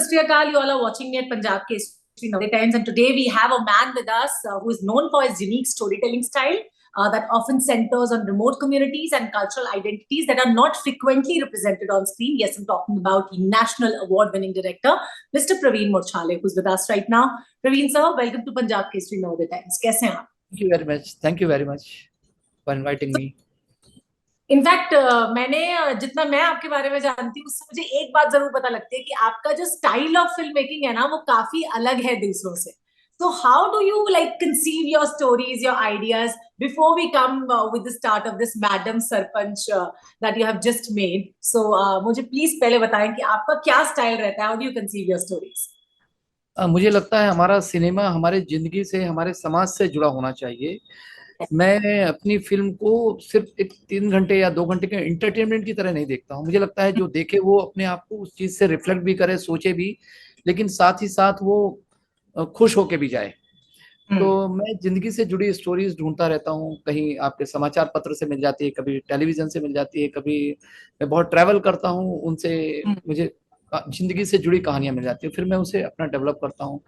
Sri Akal. You all are watching me at Punjab Kesari Navade Times, and today we have a man with us who is known for his unique storytelling style that often centers on remote communities and cultural identities that are not frequently represented on screen. Yes, I'm talking about the national award-winning director, Mr. Praveen Morchale, who's with us right now. Praveen sir, welcome to Punjab Kesari Navade Times. कैसे हैं आप? Thank you very much. Thank you very much for inviting me. In fact मैंने जितना मैं आपके बारे में जानती हूँ उससे मुझे एक बात जरूर पता लगती है कि आपका जो स्टाइल ऑफ फिल्म मेकिंग है ना वो काफी अलग है दूसरों से. So how do you like conceive your stories, your ideas before we come with the start of this Madam Sarpanch that you have just made? So मुझे प्लीज पहले बताएं कि आपका क्या स्टाइल रहता है. How do you conceive your stories? मुझे लगता है हमारा सिनेमा हमारे जिंदगी से, हमारे समाज से जुड़ा होना चाहिए. मैं अपनी फिल्म को सिर्फ एक 3 घंटे या 2 घंटे के एंटरटेनमेंट की तरह नहीं देखता हूँ. मुझे लगता है जो देखे वो अपने आप को उस चीज से रिफ्लेक्ट भी करे, सोचे भी, लेकिन साथ ही साथ वो खुश होके भी जाए. तो मैं जिंदगी से जुड़ी स्टोरीज ढूंढता रहता हूँ. कहीं आपके समाचार पत्र से मिल जाती है, कभी टेलीविजन से मिल जाती है, कभी मैं बहुत ट्रैवल करता हूँ, उनसे मुझे जिंदगी से जुड़ी कहानियां मिल जाती है. फिर मैं उसे अपना डेवलप करता हूँ.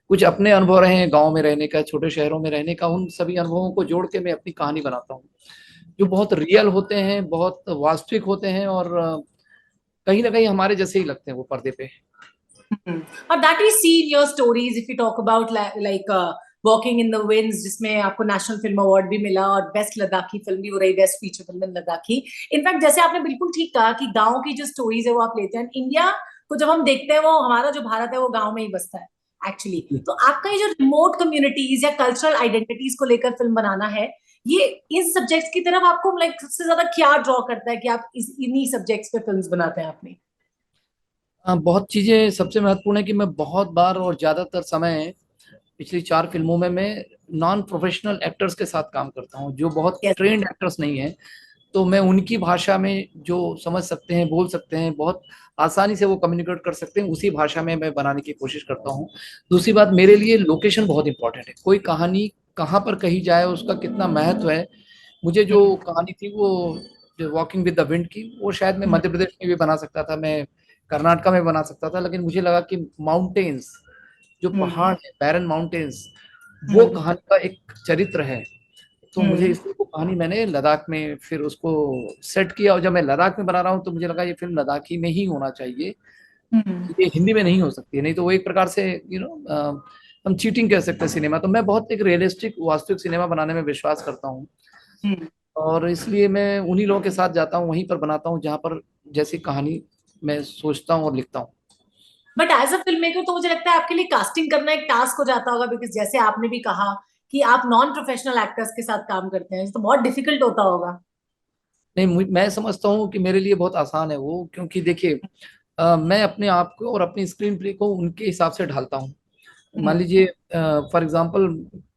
कुछ अपने अनुभव रहे हैं गाँव में रहने का, छोटे शहरों में रहने का, उन सभी अनुभवों को जोड़ के मैं अपनी कहानी बनाता हूँ, जो बहुत रियल होते हैं, बहुत वास्तविक होते हैं, और कहीं ना कहीं हमारे जैसे ही लगते हैं वो पर्दे पे. और that we see in your stories if you talk about like walking in the winds जिसमें आपको नेशनल फिल्म अवार्ड भी मिला और बेस्ट लद्दाखी फिल्म भी हो रही, best feature film in Ladakhi. In fact जैसे आपने बिल्कुल ठीक कहा कि गांव की जो स्टोरीज है वो आप लेते हैं. इंडिया को जब हम देखते हैं वो हमारा जो भारत है वो गांव में ही बसता है एक्चुअली. तो आपका ये जो रिमोट कम्युनिटीज या कल्चरल आइडेंटिटीज को लेकर फिल्म बनाना है, ये इस सब्जेक्ट्स की तरफ आपको लाइक सबसे ज्यादा क्या ड्रॉ करता है कि आप इन्हीं सब्जेक्ट्स पे फिल्म बनाते हैं अपनी? बहुत चीजें. सबसे महत्वपूर्ण है कि मैं बहुत बार और ज्यादातर समय पिछली 4 फिल्मों में मैं नॉन प्रोफेशनल एक्टर्स के साथ काम करता हूँ, जो बहुत Yes. ट्रेंड एक्टर्स नहीं हैं. तो मैं उनकी भाषा में जो समझ सकते हैं, बोल सकते हैं, बहुत आसानी से वो कम्युनिकेट कर सकते हैं, उसी भाषा में मैं बनाने की कोशिश करता हूँ. दूसरी बात, मेरे लिए लोकेशन बहुत इंपॉर्टेंट है. कोई कहानी कहाँ पर कही जाए, उसका कितना महत्व है. मुझे जो कहानी थी वो जो वॉकिंग विद द विंड की, वो शायद मैं मध्य प्रदेश में भी बना सकता था, मैं कर्नाटका में बना सकता था, लेकिन मुझे लगा कि माउंटेन्स, जो पहाड़ है, बैरन माउंटेन्स, वो कहानी का एक चरित्र है. तो मुझे इसलिए वो कहानी मैंने लद्दाख में फिर उसको सेट किया, और जब मैं लद्दाख में बना रहा हूँ तो मुझे लगा ये फिल्म लद्दाखी में ही होना चाहिए, ये हिंदी में नहीं हो सकती है. नहीं तो वो एक प्रकार से हम चीटिंग कह सकते हैं सिनेमा. तो मैं बहुत एक रियलिस्टिक वास्तविक सिनेमा बनाने में विश्वास करता हूँ, और इसलिए मैं उन्हीं लोगों के साथ जाता हूँ, वहीं पर बनाता हूँ जहाँ पर जैसी कहानी मैं सोचता हूँ और लिखता हूँ. But as a film maker तो मुझे लगता है आपके लिए कास्टिंग करना एक टास्क हो जाता होगा, बिकॉज जैसे आपने भी कहा कि आप नॉन प्रोफेशनल एक्टर्स के साथ काम करते हैं तो बहुत डिफिकल्ट होता होगा. नहीं, मैं समझता हूँ कि मेरे लिए बहुत आसान है वो, क्योंकि देखिए मैं अपने आप को और अपनी स्क्रीन प्ले को उनके हिसाब से ढालता हूँ. मान लीजिए फॉर एग्जांपल,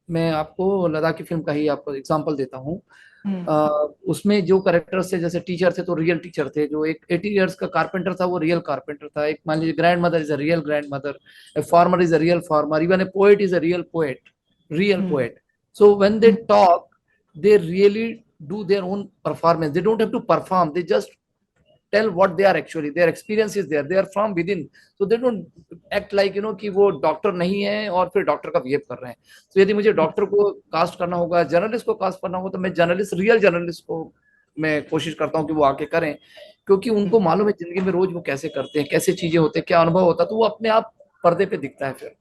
मैं आपको लद्दाख की फिल्म का ही आपको एग्जांपल देता हूँ. अ, उसमें जो करेक्टर्स थे, जैसे टीचर थे तो रियल टीचर थे, जो एक 80 इयर्स का कारपेंटर था वो रियल कारपेंटर था, एक मान लीजिए grand mother is a real grand mother, a farmer is a real farmer, even a poet is a real poet, real poet. So when they talk, they really do their own performance. They don't have to perform, they just tell what they are actually, their experience is there, they are from within. So they don't act like कि वो doctor नहीं है और फिर doctor का behave कर रहे हैं. तो यदि मुझे डॉक्टर को कास्ट करना होगा, जर्नलिस्ट को कास्ट करना होगा, तो मैं जर्नलिस्ट, रियल जर्नलिस्ट को मैं कोशिश करता हूँ कि वो आके करें, क्योंकि उनको मालूम है जिंदगी में रोज वो कैसे करते हैं, कैसे चीजें होते हैं, क्या अनुभव होता है, तो वो अपने आप पर्दे पे दिखता है. फिर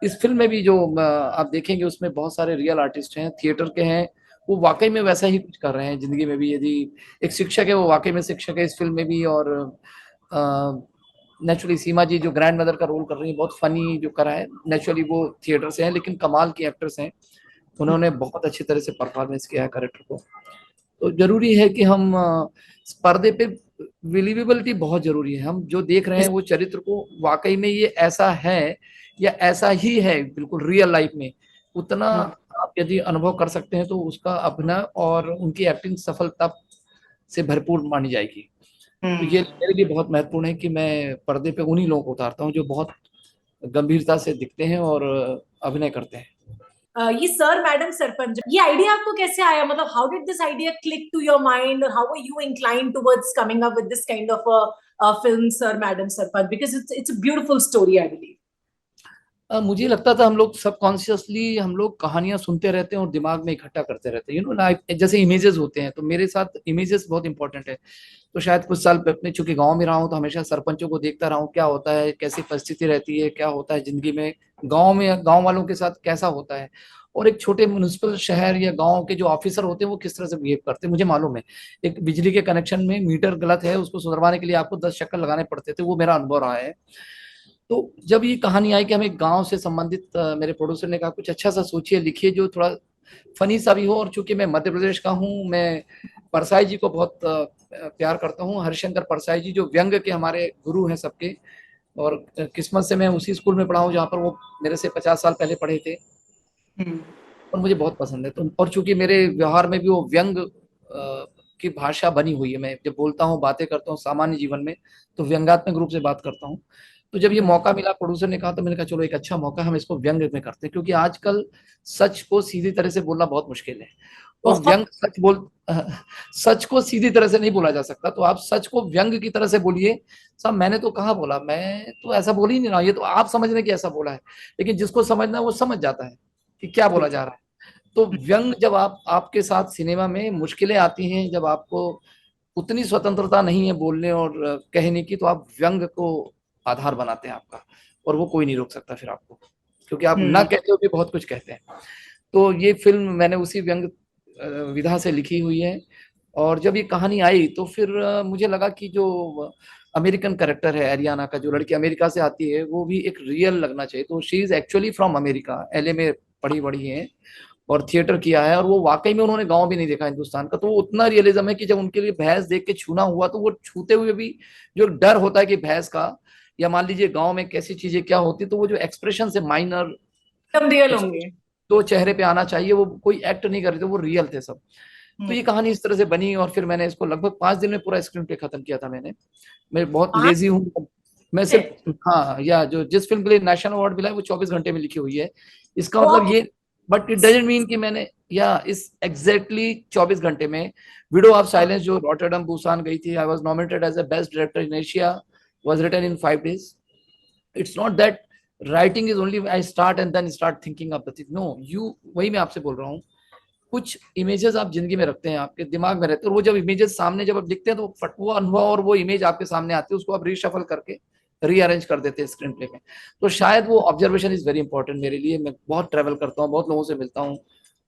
इस फिल्म में भी जो आप देखेंगे उसमें बहुत सारे रियल आर्टिस्ट हैं, थिएटर के हैं, वो वाकई में वैसा ही कुछ कर रहे हैं जिंदगी में भी. यदि एक शिक्षक है, वो वाकई में शिक्षक है इस फिल्म में भी. और नेचुरली सीमा जी जो ग्रैंड मदर का रोल कर रही है, बहुत फनी जो करा है, नेचुरली वो थिएटर से हैं, लेकिन कमाल की एक्टर्स हैं, उन्होंने बहुत अच्छी तरह से परफॉर्मेंस किया है कैरेक्टर को. तो जरूरी है कि हम पर्दे पे बिलीवेबिलिटी बहुत जरूरी है. हम जो देख रहे हैं वो चरित्र को वाकई में ये ऐसा है या ऐसा ही है बिल्कुल रियल लाइफ में, उतना आप यदि अनुभव कर सकते हैं तो उसका अभिनय और उनकी एक्टिंग सफलता से भरपूर मानी जाएगी. तो ये मेरे लिए बहुत महत्वपूर्ण है कि मैं पर्दे पे उन्हीं लोगों को उतारता हूँ जो बहुत गंभीरता से दिखते हैं और अभिनय करते हैं. ये सर मैडम सरपंच, ये आइडिया आपको कैसे आया? मतलब how did this idea click to your mind, और how are you inclined towards coming up with this kind of a film sir madam sarpanch, because it's a beautiful story I believe. मुझे लगता था हम लोग सबकॉन्शियसली हम लोग कहानियां सुनते रहते हैं और दिमाग में इकट्ठा करते रहते हैं, ना, जैसे इमेजेस होते हैं, तो मेरे साथ इमेजेस बहुत इंपॉर्टेंट है। तो शायद कुछ साल अपने चूंकि गांव में रहा हूँ तो हमेशा सरपंचों को देखता रहा हूँ, क्या होता है, कैसी परिस्थिति रहती है, क्या होता है जिंदगी में गांव वालों के साथ कैसा होता है, और एक छोटे म्युनिसिपल शहर या गांव के जो ऑफिसर होते हैं वो किस तरह से बिहेव करते हैं। मुझे मालूम है, एक बिजली के कनेक्शन में मीटर गलत है, उसको सुधरवाने के लिए आपको 10 चक्कर लगाने पड़ते थे, वो मेरा अनुभव रहा है। तो जब ये कहानी आई कि हमें गांव से संबंधित, मेरे प्रोड्यूसर ने कहा कुछ अच्छा सा सोचिए, लिखिए जो थोड़ा फनी सा भी हो, और चूंकि मैं मध्य प्रदेश का हूँ, मैं परसाई जी को बहुत प्यार करता हूँ, हरिशंकर परसाई जी जो व्यंग के हमारे गुरु हैं सबके, और किस्मत से मैं उसी स्कूल में पढ़ा हूँ जहाँ पर वो मेरे से 50 साल पहले पढ़े थे, और मुझे बहुत पसंद है। तो और चूंकि मेरे व्यवहार में भी वो व्यंग की भाषा बनी हुई है, मैं जब बोलता हूँ, बातें करता हूँ सामान्य जीवन में, तो व्यंग्यात्मक रूप से बात करता हूँ। तो जब ये मौका मिला, प्रोड्यूसर ने कहा, तो मैंने कहा चलो एक अच्छा मौका, हम इसको व्यंग में करते हैं, क्योंकि आजकल सच को सीधी तरह से बोलना बहुत मुश्किल है, और बहुत. व्यंग सच को सीधी तरह से नहीं बोला जा सकता, तो आप सच को व्यंग की तरह से बोलिए। साहब मैंने तो कहाँ बोला, मैं तो ऐसा बोल ही नहीं रहा, ये तो आप समझने की ऐसा बोला है, लेकिन जिसको समझना है वो समझ जाता है कि क्या बोला जा रहा है। तो व्यंग, जब आपके साथ सिनेमा में मुश्किलें आती हैं, जब आपको उतनी स्वतंत्रता नहीं है बोलने और कहने की, तो आप व्यंग को आधार बनाते हैं आपका, और वो कोई नहीं रोक सकता फिर आपको, क्योंकि आप ना कहते हो भी बहुत कुछ कहते हैं। तो ये फिल्म मैंने उसी व्यंग विधा से लिखी हुई है। और जब ये कहानी आई तो फिर मुझे लगा कि जो अमेरिकन कैरेक्टर है एरियाना का, जो लड़की अमेरिका से आती है, वो भी एक रियल लगना चाहिए। तो she is actually from America, LA में पढ़ी बड़ी है और थिएटर किया है, और वो वाकई में उन्होंने गांव भी नहीं देखा हिंदुस्तान का, तो वो उतना रियलिज्म है कि जब उनके लिए भैंस देख के छूना हुआ, तो वो छूते हुए भी जो डर होता है कि भैंस का, या मान लीजिए गांव में कैसी चीजें क्या होती, तो वो जो एक्सप्रेशन से माइनर एकदम रियल होंगे. तो चेहरे पे आना चाहिए, वो कोई एक्ट नहीं कर रहे थे, वो रियल थे सब। तो ये कहानी इस तरह से बनी, और फिर मैंने इसको लगभग 5 दिन में पूरा स्क्रीन प्ले खत्म किया था मैंने। मैं बहुत पांच लेजी हूँ, मैं है. सिर्फ, हाँ, या जो जिस फिल्म के लिए नेशनल अवार्ड मिला है वो 24 घंटे में लिखी हुई है, इसका मतलब बहुत. ये, बट इट डजंट मीन कि मैंने, या इस एग्जैक्टली 24 घंटे में विडो ऑफ साइलेंस जो रॉटरडम बुसान गई थी, I was nominated as a best director in Asia, was written in 5 days. It's not that writing is only I start and then start thinking of the thing, know you, वही मैं आपसे बोल रहा हूँ, कुछ images आप जिंदगी में रखते हैं, आपके दिमाग में रहते हैं, और वो जब इमेजेस सामने जब आप दिखते हैं, तो वो अनुभव और वो इमेज आपके सामने आती है, उसको आप रीशफल करके रीअरेंज कर देते हैं स्क्रीन प्ले में। तो शायद वो ऑब्जर्वेशन इज वेरी इंपॉर्टेंट मेरे लिए। मैं बहुत ट्रैवल करता हूँ, बहुत लोगों से मिलता हूँ,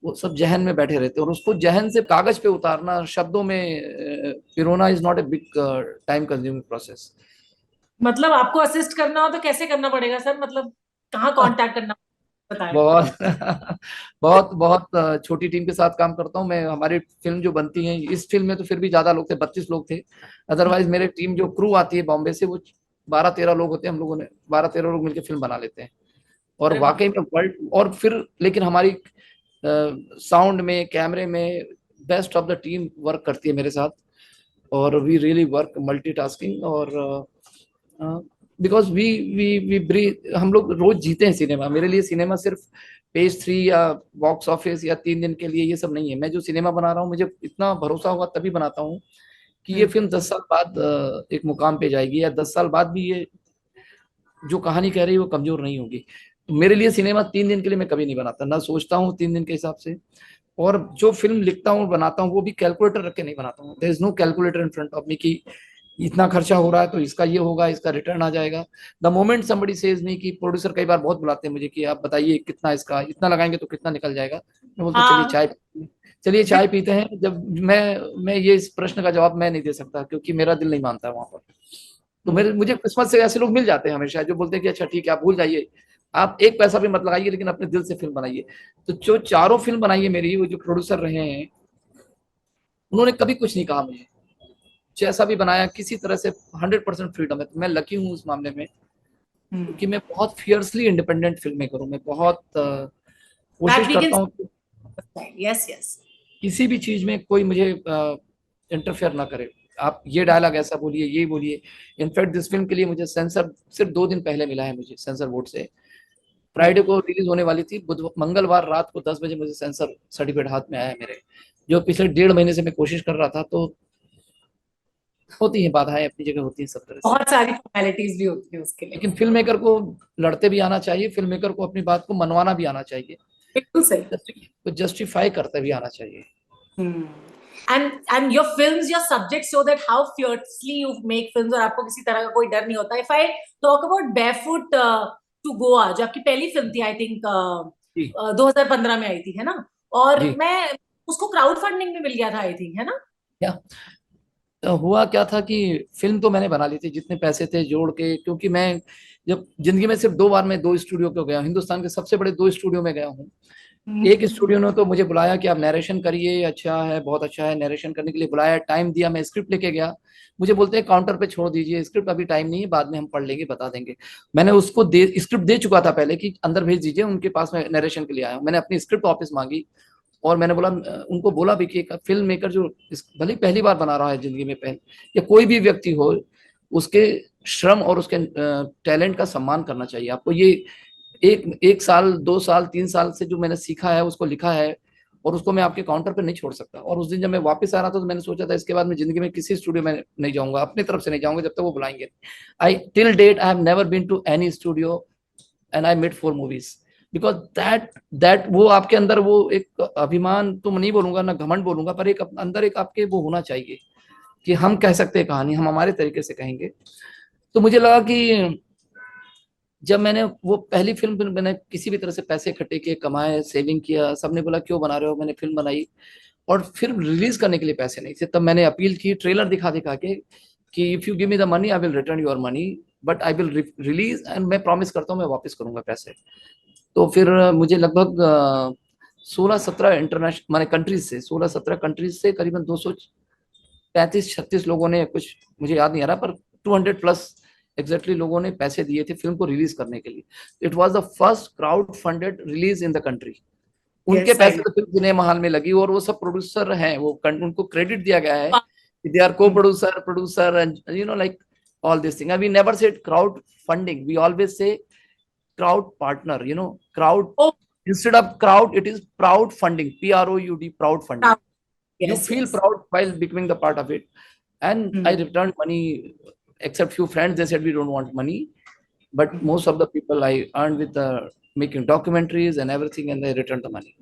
वो सब जहन में बैठे रहते हैं, और उसको जहन से कागज पे उतारना, शब्दों में पिरोना is not a big time consuming process. मतलब आपको असिस्ट करना हो तो कैसे करना पड़ेगा सर? मतलब कहाँ कांटेक्ट करना, बताएं. बहुत बहुत बहुत छोटी टीम के साथ काम करता हूँ मैं। हमारी फिल्म जो बनती है, इस फिल्म में तो फिर भी ज्यादा लोग थे, 32 लोग थे। अदरवाइज मेरे टीम जो क्रू आती है बॉम्बे से, वो 12-13 लोग होते हैं। हम लोगों ने 12-13 लोग मिलकर फिल्म बना लेते हैं, और अरे वाह. वाकई में वर्ल्ड, और फिर लेकिन हमारी साउंड में, कैमरे में best of the team work करती है मेरे साथ, और वी रियली वर्क मल्टीटास्किंग। और बिकॉज वी ब्रीथ, हम लोग रोज जीते हैं सिनेमा। मेरे लिए सिनेमा सिर्फ पेज 3 या बॉक्स ऑफिस या 3 दिन के लिए ये सब नहीं है। मैं जो सिनेमा बना रहा हूँ, मुझे इतना भरोसा हुआ तभी बनाता हूँ कि ये फिल्म 10 साल बाद एक मुकाम पे जाएगी, या 10 साल बाद भी ये जो कहानी कह रही है वो कमजोर नहीं होगी। तो मेरे लिए सिनेमा 3 दिन के लिए मैं कभी नहीं बनाता, ना सोचता हूँ 3 दिन के हिसाब से। और जो फिल्म लिखता हूँ बनाता हूँ, वो भी कैलकुलेटर रख के नहीं बनाता हूँ। There is no calculator in front of me कि इतना खर्चा हो रहा है तो इसका ये होगा, इसका रिटर्न आ जाएगा। द मोमेंट समबडी सेज मी, कि प्रोड्यूसर कई बार बहुत बुलाते हैं मुझे कि आप बताइए कितना, इसका इतना लगाएंगे तो कितना निकल जाएगा। मैं बोलता चलिए हाँ. चाय, चलिए चाय पीते हैं। जब मैं ये इस प्रश्न का जवाब मैं नहीं दे सकता, क्योंकि मेरा दिल नहीं मानता वहां पर। तो मुझे किस्मत से ऐसे लोग मिल जाते हैं हमेशा, जो बोलते हैं कि अच्छा ठीक है, आप भूल जाइए, आप एक पैसा भी मत लगाइए, लेकिन अपने दिल से फिल्म बनाइए। तो जो चारों फिल्म बनाई है मेरी, वो जो प्रोड्यूसर रहे हैं, उन्होंने कभी कुछ नहीं कहा मुझे। जैसा भी बनाया, किसी तरह से 100% फ्रीडम है। तो मैं लकी हूँ उस मामले में, क्योंकि मैं बहुत फियर्सली इंडिपेंडेंट फिल्में करूँ। मैं बहुत दैट कोशिश वी कैन. करता हूँ कि यस, यस. किसी भी चीज में कोई मुझे इंटरफेयर ना करे। आप ये डायलॉग ऐसा बोलिए, ये बोलिए। इनफैक्ट दिस फिल्म के लिए मुझे सेंसर सिर्फ 2 दिन पहले मिला है, मुझे सेंसर बोर्ड से फ्राइडे को रिलीज होने वाली थी, बुध मंगलवार रात को 10 बजे मुझे सेंसर सर्टिफिकेट हाथ में आया है मेरे, जो पिछले 1.5 महीने से मैं कोशिश कर रहा था। तो होती है बाधाएं, अपनी जगह होती है सब तरह से। बहुत सारी फॉर्मेलिटीज भी होती है उसके लिए। लेकिन फिल्म मेकर को लड़ते भी आना चाहिए, फिल्म मेकर को अपनी बात को मनवाना भी आना चाहिए, बिल्कुल सही। तो जस्टिफाई करते भी आना चाहिए। Hmm. And your films, your subjects show that how fiercely you make films, और आपको किसी तरह का कोई डर नहीं होता। If I talk about Barefoot to Goa, जो आपकी पहली फिल्म थी, आई थिंक जी 2015 में आई थी, है ना? और जी। मैं उसको क्राउड फंडिंग में मिल गया था, आई थिंक, है ना? क्या हुआ क्या था कि फिल्म तो मैंने बना ली थी जितने पैसे थे जोड़ के, क्योंकि मैं जब जिंदगी में सिर्फ 2 बार मैं 2 स्टूडियो को गया हूँ, हिंदुस्तान के सबसे बड़े 2 स्टूडियो में गया हूँ। एक स्टूडियो ने तो मुझे बुलाया कि आप नरेशन करिए, अच्छा है, बहुत अच्छा है, नरेशन करने के लिए बुलाया, टाइम दिया, मैं स्क्रिप्ट लेके गया, मुझे बोलते हैं काउंटर पे छोड़ दीजिए स्क्रिप्ट, अभी टाइम नहीं है, बाद में हम पढ़ लेंगे बता देंगे। मैंने उसको स्क्रिप्ट दे चुका था पहले कि अंदर भेज दीजिए, उनके पास मैं नरेशन के लिए आया हूँ। मैंने अपनी स्क्रिप्ट वापस मांगी और मैंने बोला, उनको बोला भी कि एक फिल्म मेकर जो भले पहली बार बना रहा है जिंदगी में, पहले या कोई भी व्यक्ति हो, उसके श्रम और उसके टैलेंट का सम्मान करना चाहिए आपको। ये एक साल 2 साल 3 साल से जो मैंने सीखा है उसको लिखा है, और उसको मैं आपके काउंटर पर नहीं छोड़ सकता। और उस दिन जब मैं वापस आ रहा था तो मैंने सोचा था इसके बाद मैं जिंदगी में किसी स्टूडियो में नहीं जाऊंगा, अपनी तरफ से नहीं जाऊंगा जब तक वो बुलाएंगे। I till date I have never been to any studio and I made 4 movies, because that वो आपके अंदर वो एक अभिमान तो नहीं बोलूंगा, ना घमंड बोलूंगा, पर एक अंदर एक आपके वो होना चाहिए कि हम कह सकते हैं कहानी, हम हमारे तरीके से कहेंगे। तो मुझे लगा कि जब मैंने वो पहली फिल्म, मैंने किसी भी तरह से पैसे इकट्ठे किए, कमाए, सेविंग किया, सबने बोला क्यों बना रहे हो, मैंने फिल्म बनाई, और फिर रिलीज करने के लिए पैसे नहीं थे, तब मैंने अपील की ट्रेलर दिखा दिखा के कि if you give me the money I will return your money, but I will release, and मैं प्रॉमिस करता हूँ मैं वापस करूंगा पैसे। तो फिर मुझे लगभग 16-17 इंटरनेशनल माने कंट्रीज से, 16-17 कंट्रीज से करीबन 235-36 लोगों ने, कुछ मुझे याद नहीं आ रहा, पर 200+ एग्जैक्टली लोगों ने पैसे दिए थे फिल्म को रिलीज करने के लिए। It was the first crowd funded release in the country. उनके Yes, I पैसे know. तो फिल्म सिनेमा हॉल में लगी, और वो सब प्रोड्यूसर हैं, वो उनको क्रेडिट दिया गया है, they are co producer and you know like all this thing. We never said crowd funding, we always say crowd partner, crowd, Oh, instead of crowd it is proud funding, proud, proud funding. proud. You Yes, feel yes. proud while becoming the part of it. And I Hmm. returned money, except few friends, they said we don't want money, but most of the people I earned with making documentaries and everything, and they returned the money.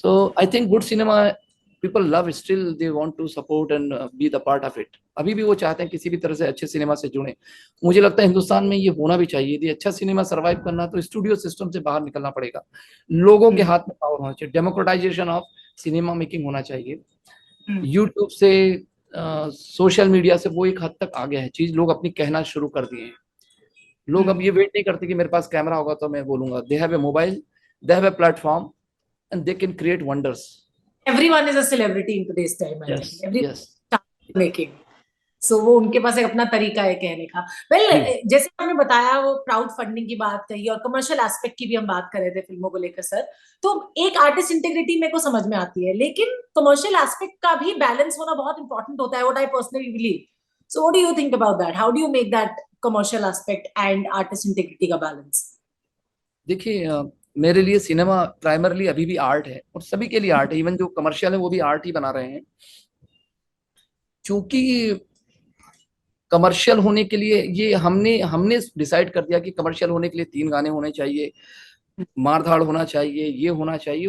So I think good cinema people love, still they want to support and be the part of it. अभी भी वो चाहते हैं किसी भी तरह से अच्छे सिनेमा से जुड़े। मुझे लगता है हिंदुस्तान में ये होना भी चाहिए। यदि अच्छा सिनेमा सर्वाइव करना तो स्टूडियो सिस्टम से बाहर निकलना पड़ेगा, लोगों के हाथ में पावर होना चाहिए, डेमोक्रेटाइजेशन ऑफ सिनेमा मेकिंग होना चाहिए। यूट्यूब से सोशल मीडिया से वो एक हद तक आ गया है चीज, लोग अपनी कहना शुरू कर दिए हैं। लोग अब ये वेट नहीं करते कि मेरे पास कैमरा होगा तो मैं बोलूंगा, they have a mobile, they have a platform, and they can create wonders. Everyone is a celebrity in today's time, I yes think. Everyone yes is making. सो वो उनके पास एक अपना तरीका है कहने का। वेल, जी जैसे आपने बताया वो क्राउड फंडिंग की बात कही और कमर्शियल एस्पेक्ट की भी हम बात कर रहे थे फिल्मों को लेकर सर, तो एक आर्टिस्ट इंटीग्रिटी मेरे को समझ में आती है, लेकिन कमर्शियल एस्पेक्ट का भी बैलेंस होना बहुत इंपॉर्टेंट होता है, what I personally believe. So what do you think about that? How do you make that commercial aspect and artist integrity का बैलेंस? देखिए मेरे लिए सिनेमा प्राइमरली अभी भी आर्ट है, और सभी के लिए आर्ट है, इवन जो कमर्शियल है वो भी आर्ट ही बना रहे हैं। क्योंकि कमर्शियल होने के लिए ये हमने हमने डिसाइड कर दिया कि कमर्शियल होने के लिए 3 गाने होने चाहिए, मारधाड़ होना चाहिए, ये होना चाहिए,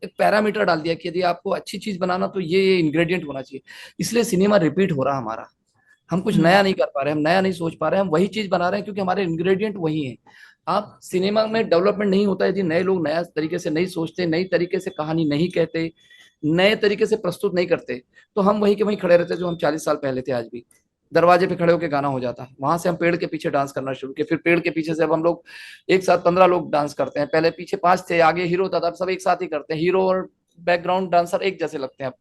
एक पैरामीटर डाल दिया कि यदि आपको अच्छी चीज बनाना तो ये इंग्रेडिएंट होना चाहिए। इसलिए सिनेमा रिपीट हो रहा हमारा, हम कुछ नया नहीं कर पा रहे, हम नया नहीं सोच पा रहे, हम वही चीज बना रहे हैं क्योंकि हमारे इंग्रेडिएंट वही है। आप सिनेमा में डेवलपमेंट नहीं होता यदि नए लोग नया तरीके से नहीं सोचते, नई तरीके से कहानी नहीं कहते, नए तरीके से प्रस्तुत नहीं करते, तो हम वहीं के वहीं खड़े रहते जो हम 40 साल पहले थे। आज भी दरवाजे पे खड़े होकर गाना हो जाता, वहां से हम पेड़ के पीछे डांस करना शुरू किए, फिर पेड़ के पीछे से अब हम लोग एक साथ 15 लोग डांस करते हैं। पहले पीछे 5 थे, आगे हीरो होता था, अब सब एक साथ ही करते हैं, हीरो और बैकग्राउंड डांसर एक जैसे लगते हैं अब।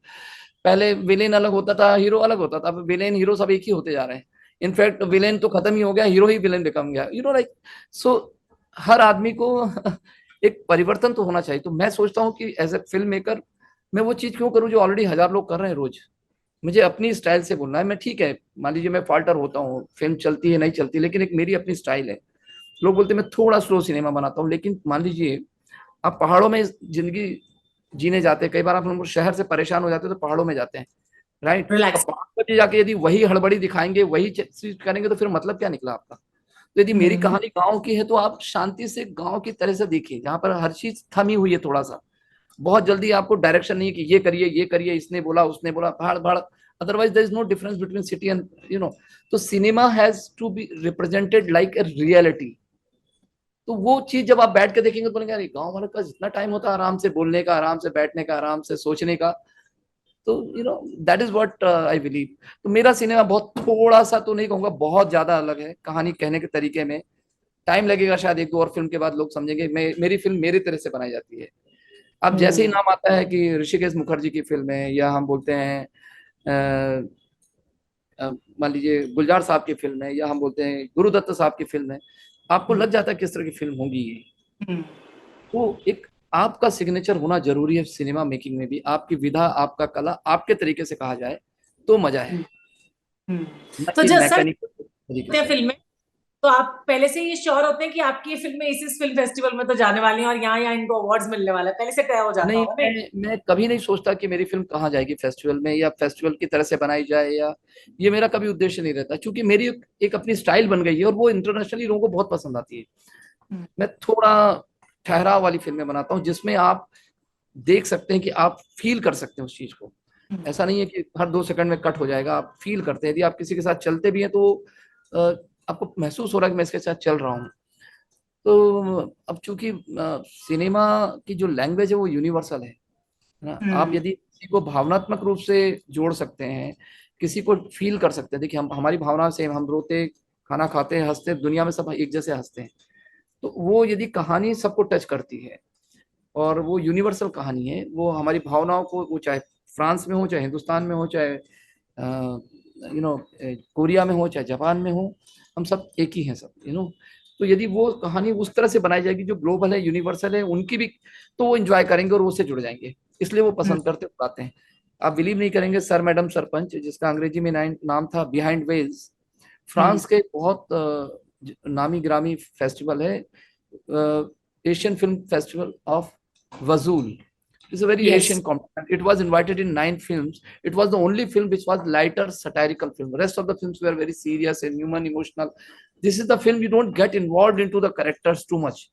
पहले विलेन अलग होता था, हीरो अलग होता था, अब विलेन हीरो सब एक ही होते जा रहे हैं। इनफैक्ट विलेन तो खत्म ही हो गया, हीरो ही विलेन बिकम गया, लाइक सो हर आदमी को एक परिवर्तन तो होना चाहिए। तो मैं सोचता हूँ कि एज ए फिल्म मेकर मैं वो चीज क्यों करूँ जो ऑलरेडी 1000 लोग कर रहे हैं रोज। मुझे अपनी स्टाइल से बोलना है। मैं ठीक है, मान लीजिए मैं फाल्टर होता हूँ, फिल्म चलती है नहीं चलती, लेकिन एक मेरी अपनी स्टाइल है। लोग बोलते हैं मैं थोड़ा स्लो सिनेमा बनाता हूँ, लेकिन मान लीजिए आप पहाड़ों में जिंदगी जीने जाते हैं, कई बार आप लोग शहर से परेशान हो जाते हैं तो पहाड़ों में जाते हैं, राइट। अब रिलैक्स। पहाड़ पर जाके यदि वही हड़बड़ी दिखाएंगे, वही चीज करेंगे, तो फिर मतलब क्या निकला आपका। तो यदि मेरी हम्म। कहानी गाँव की है तो आप शांति से गाँव की तरह से देखिए, जहाँ पर हर चीज थमी हुई है थोड़ा सा। बहुत जल्दी आपको डायरेक्शन नहीं है कि ये करिए, इसने बोला उसने बोला, भाड़ भाड़। Otherwise there is no difference between city and तो cinema has to be represented like a reality. तो वो चीज जब आप बैठ के देखेंगे तो बोलेंगे अरे गाँव वाले का जितना टाइम होता है आराम से बोलने का, आराम से बैठने का, आराम से सोचने का, तो that is what I believe. तो मेरा सिनेमा बहुत थोड़ा सा तो नहीं कहूंगा, बहुत ज्यादा अलग है कहानी कहने के तरीके में। टाइम लगेगा, शायद एक दो और फिल्म के बाद लोग समझेंगे मेरी फिल्म मेरी तरह से बनाई जाती है। अब जैसे ही हम्म। नाम आता है कि ऋषिकेश मुखर्जी की फिल्म है, या हम बोलते हैं अ, मान लीजिए गुलजार साहब की फिल्म है, या हम बोलते हैं गुरुदत्त साहब की फिल्म है, आपको हम्म। लग जाता है किस तरह की फिल्म होगी ये। हम्म। तो एक आपका सिग्नेचर होना जरूरी है सिनेमा मेकिंग में भी, आपकी विधा, आपका कला आपके तरीके से कहा जाए तो मजा है, हम्म। हम्म। ना तो कि जब सर मैकेनिकल तरीके देखते हैं से। फिल्में, तो आप पहले से ये श्योर होते हैं कि आपकी ये फिल्में इस फिल्म फेस्टिवल में तो जाने वाली हैं और यहाँ यहाँ इनको अवार्ड्स मिलने वाला है, पहले से तय हो जाता नहीं, होगा नहीं? मैं कभी नहीं सोचता कि मेरी फिल्म कहाँ जाएगी फेस्टिवल में, या फेस्टिवल की तरह से बनाई जाए, या ये मेरा कभी उद्देश्य नहीं रहता, क्योंकि मेरी एक अपनी स्टाइल बन गई है और वो इंटरनेशनली लोगों को बहुत पसंद आती है। हम्म। मैं थोड़ा ठहराव वाली फिल्में बनाता हूँ, जिसमें आप देख सकते हैं कि आप फील कर सकते हैं उस चीज को। हम्म। ऐसा नहीं है कि हर 2 सेकंड में कट हो जाएगा, आप फील करते हैं। यदि आप किसी के साथ चलते भी हैं तो अ, आपको महसूस हो रहा है कि मैं इसके साथ चल रहा हूँ। तो अब चूंकि सिनेमा की जो लैंग्वेज है वो यूनिवर्सल है ना। आप हम्म। यदि किसी को भावनात्मक रूप से जोड़ सकते हैं, किसी को फील कर सकते हैं, देखिए हम हमारी भावना से हम रोते, खाना खाते हैं, हंसते, दुनिया में सब एक जैसे हंसते हैं। तो वो यदि कहानी सबको टच करती है और वो यूनिवर्सल कहानी है, वो हमारी भावनाओं को, वो चाहे फ्रांस में हो, चाहे हिंदुस्तान में हो, चाहे कोरिया में हो, चाहे जापान में हो, हम सब एक ही हैं सब। तो यदि वो कहानी उस तरह से बनाई जाएगी जो ग्लोबल है, यूनिवर्सल है, उनकी भी, तो वो एंजॉय करेंगे और उससे जुड़ जाएंगे, इसलिए वो हम्म। पसंद करते आते हैं। आप बिलीव नहीं करेंगे, सर मैडम सरपंच, जिसका अंग्रेजी में नाम था बिहाइंड वेल्स, हम्म। फ्रांस के बहुत नामी ग्रामी फेस्टिवल है, Asian film festival of Vesoul. It's a very yes. Asian competition. It was invited in 9 films. It was the only film which was lighter satirical film. The rest of the films were very serious and human, emotional. This is the film you don't get involved into the characters too much.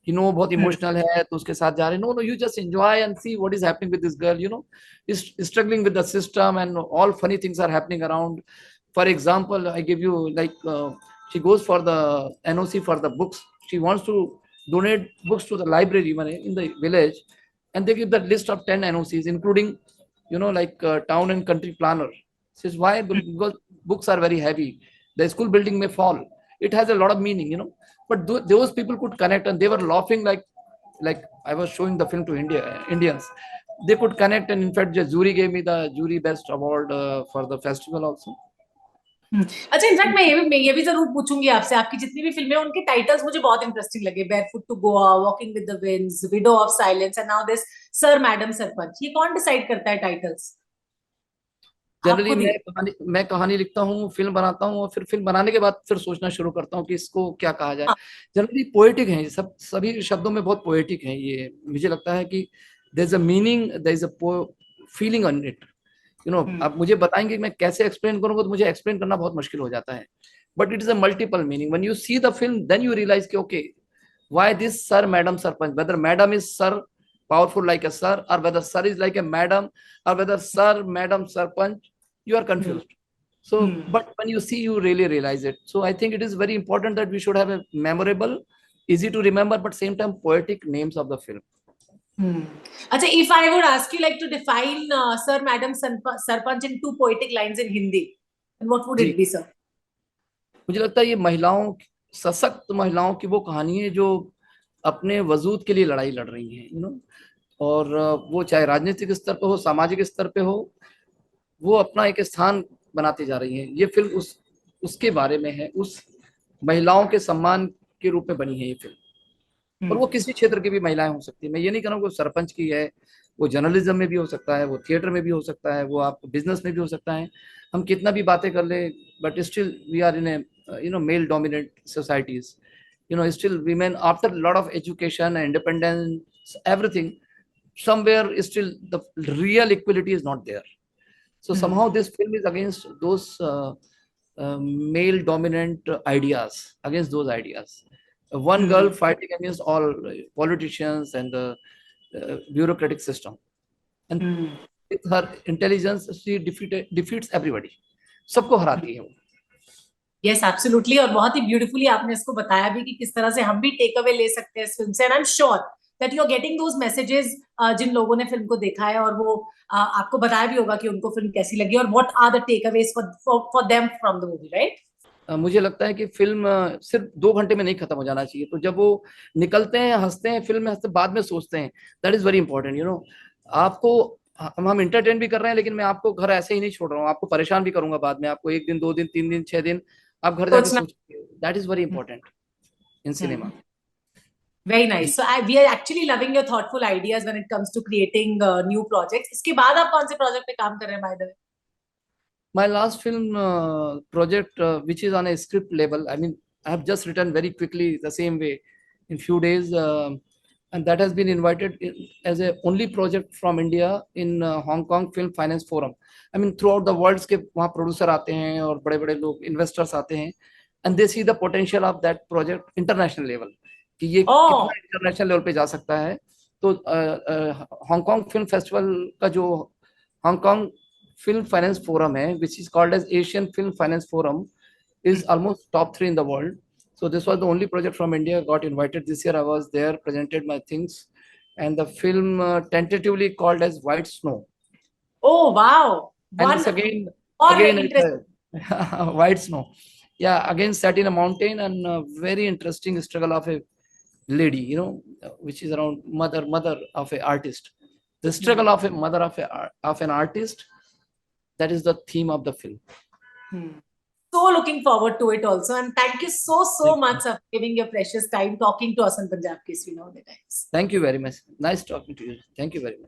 बहुत हम्म। Emotional है तो उसके साथ जा रहे, no no, you just enjoy and see what is happening with this girl, is struggling with the system, and all funny things are happening around. For example, I give you like she goes for the NOC for the books. She wants to donate books to the library in the village, and they give the list of 10 NOCs, including like town and country planner. Says why? Because books are very heavy. The school building may fall. It has a lot of meaning. But those people could connect, and they were laughing like I was showing the film to Indians. They could connect, and in fact, the jury gave me the jury best award for the festival also. अच्छा, in fact मैं ये भी जरूर पूछूंगी आपसे, आपकी जितनी भी फिल्में हैं उनके टाइटल्स मुझे बहुत इंटरेस्टिंग लगे, Barefoot to Goa, Walking with the Winds, Widow of Silence, and now this Sir madam Sarpanch. ये कौन डिसाइड करता है टाइटल्स? आप जनरली खुद ही? मैं कहानी लिखता हूँ, फिल्म बनाता हूँ, और फिर फिल्म बनाने के बाद फिर सोचना शुरू करता हूँ कि इसको क्या कहा जाए। हाँ। जनरली पोएटिक है ये सब, सभी शब्दों में बहुत पोएटिक है ये। मुझे लगता है कि there is a meaning, there is a feeling on it. Hmm. आप मुझे बताएंगे कि मैं कैसे एक्सप्लेन करूंगा, तो मुझे एक्सप्लेन करना बहुत मुश्किल हो जाता है। But it is a multiple meaning. When you see the film then you realise कि okay, why this sir madam sarpanch, whether madam is sir powerful like a sir, or whether sir is like a madam, or whether sir madam sarpanch, you are hmm. confused. So hmm. but when you see, you really realize it. So I think it is very important that we should have a memorable, easy to remember, but same time poetic names of the film. Hmm. अच्छा, if I would ask you like to define Sir madam Sarpanch in two poetic lines in Hindi, and what would ji, it be sir? मुझे लगता है ये महिलाओं, सशक्त महिलाओं की वो कहानी है जो अपने वजूद के लिए लड़ाई लड़ रही हैं, और वो चाहे राजनीतिक स्तर पे हो, सामाजिक स्तर पे हो, वो अपना एक स्थान बनाती जा रही है। ये फिल्म उसके बारे में है, उस महिलाओं के सम्मान के रूप में बनी है ये फिल्म। और वो हम्म। किसी क्षेत्र की भी महिलाएं हो सकती है। मैं ये नहीं कह रहा हूँ कि सरपंच की है, वो जर्नलिज्म में भी हो सकता है, वो थिएटर में भी हो सकता है, वो आप बिजनेस में भी हो सकता है। हम कितना भी बातें कर ले, but still we are in a male dominate societies. still women, after a lot of education and independence, everything, somewhere still the real equality is not there. So somehow this film is against those male dominant ideas, against those ideas. One girl fighting against all politicians and the bureaucratic system. And with her intelligence, she defeats everybody. सबको हराती है वो. Yes, absolutely. और बहुत ही beautifully आपने इसको बताया भी कि किस तरह से हम भी टेक अवे ले सकते हैं इस फिल्म से. And I am sure that you are getting those messages जिन लोगों ने फिल्म को देखा है, और वो आपको बताया भी होगा कि उनको फिल्म कैसी लगी और what are the takeaways for them from the movie, right? मुझे लगता है कि फिल्म सिर्फ 2 घंटे में नहीं खत्म हो जाना चाहिए. तो जब वो निकलते हैं, हंसते हैं, फिल्म में हंसते, बाद में सोचते हैं, दैट इज वेरी इंपॉर्टेंट. आपको हम एंटरटेन भी कर रहे हैं, लेकिन मैं आपको घर ऐसे ही नहीं छोड़ रहा हूँ. आपको परेशान भी करूंगा बाद में. आपको 1 दिन, 2 दिन, 3 दिन, 6 दिन आप घर जाके सोचिए. That is very important in cinema. Very nice. So we are actually loving your thoughtful ideas when it comes to creating new projects. इसके बाद आप कौन से प्रोजेक्ट पे काम कर रहे हैं, by the way? My last film project, which is on a script level, I mean, I have just written very quickly the same way in few days, and that has been invited as a only project from India in Hong Kong Film Finance Forum. I mean, throughout the world के वहाँ producer आते हैं और बड़े-बड़े लोग investors आते हैं, and they see the potential of that project international level. कि ये कितना इंटरनेशनल लेवल पे जा सकता है. तो हांगकांग फिल्म फेस्टिवल का जो हांगकांग फिल्म फाइनेंस फोरम है, which is called as Asian film finance forum, is almost top 3 in the world. So this was the only project from India got invited this year. I was there, presented my things, and the film tentatively called as White Snow. Oh wow! And it's again White Snow. Yeah, again set in a mountain, and very interesting struggle of a lady, which is around mother of an artist. The struggle of a mother of an artist. That is the theme of the film. So looking forward to it also, and thank you so much for giving your precious time talking to us on Punjab Kesari all the times. Thank you very much. Nice talking to you. Thank you very much.